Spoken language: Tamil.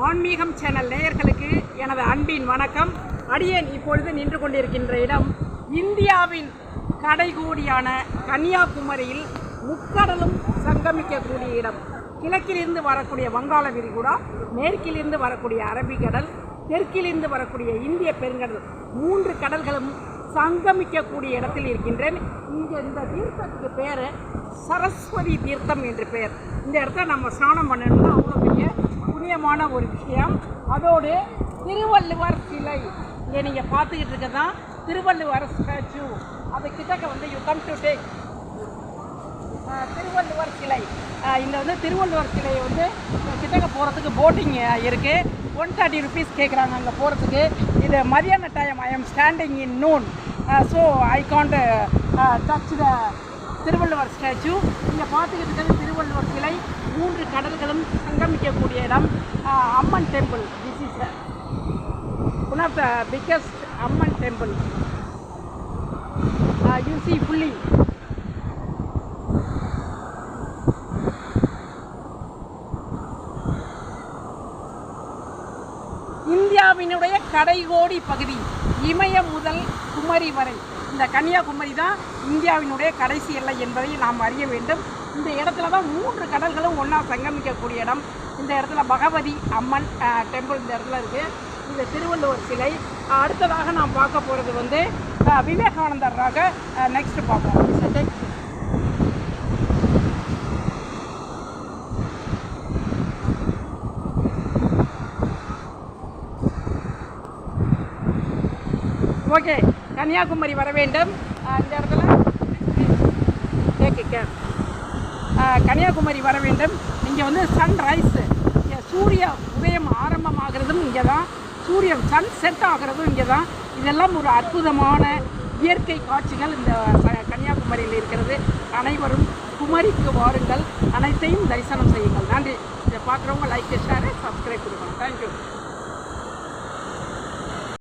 ஆன்மீகம் சேனல் நேயர்களுக்கு எனது அன்பின் வணக்கம். அடியேன் இப்பொழுது நின்று கொண்டிருக்கின்ற இடம் இந்தியாவின் கடைகோடியான கன்னியாகுமரியில் முக்கடலும் சங்கமிக்கக்கூடிய இடம். கிழக்கிலிருந்து வரக்கூடிய வங்காள விரிகுடா, மேற்கிலிருந்து வரக்கூடிய அரபிக்கடல், தெற்கிலிருந்து வரக்கூடிய இந்திய பெருங்கடல், 3 கடல்களும் சங்கமிக்கக்கூடிய இடத்தில் இருக்கின்றேன். இங்கே இந்த தீர்த்தத்துக்கு பேர் சரஸ்வதி தீர்த்தம் என்று பெயர். இந்த இடத்துல நம்ம ஸ்நானம் பண்ணணும்னா அவ்வளோ பெரிய புண்ணியமான ஒரு விஷயம். அதோடு திருவள்ளுவர் சிலை இங்கே நீங்கள் பார்த்துக்கிட்டு இருக்க தான் திருவள்ளுவர் ஸ்டாச்சு. அது கிட்டக்க வந்து you come to take Thiruvalluvar சிலை. இங்கே வந்து திருவள்ளுவர் சிலையை வந்து கிட்டக்க போகிறதுக்கு போட்டிங் இருக்குது. 130 rupees கேட்குறாங்க அங்கே போகிறதுக்கு. இது மதியான time. I am standing in noon, so I can't touch the Thiruvalluvar statue. இங்கே பார்த்துக்கிட்டு இருக்கிறது திருவள்ளுவர் சிலை. 3 கடல்களும் சங்கமிக்கக்கூடிய இடம். Amman temple. This is one of the biggest Amman temple. You see fully. இந்தியாவினுடைய கடைகோடி பகுதி, இமயம் முதல் குமரி வரை இந்த கன்னியாகுமரி தான் இந்தியாவினுடைய கடைசி எல்லை என்பதை நாம் அறிய வேண்டும். இந்த இடத்துல தான் 3 கடல்களும் ஒன்றா சங்கமிக்கக்கூடிய இடம். இந்த இடத்துல பகவதி அம்மன் டெம்பிள் இந்த இடத்துல இருக்குது. இந்த திருவள்ளுவர் சிலை. அடுத்ததாக நாம் பார்க்க போகிறது வந்து விவேகானந்தராக நெக்ஸ்ட் பார்ப்போம். ஓகே, கன்னியாகுமரி வர வேண்டும். இந்த இடத்துல கன்னியாகுமரி வர வேண்டும். இங்கே வந்து சன்ரைஸ், சூரிய உதயம் ஆரம்பமாகிறதும் இங்கே தான், சூரியன் சன் செட் ஆகிறதும் இங்கே தான். இதெல்லாம் ஒரு அற்புதமான இயற்கை காட்சிகள் இந்த கன்னியாகுமரியில் இருக்கிறது. அனைவரும் குமரிக்கு வாருங்கள், அனைத்தையும் தரிசனம் செய்யுங்கள். நன்றி. இதை பார்க்குறவங்க லைக், ஷேர், சப்ஸ்கிரைப் கொடுக்கணும். தேங்க்யூ.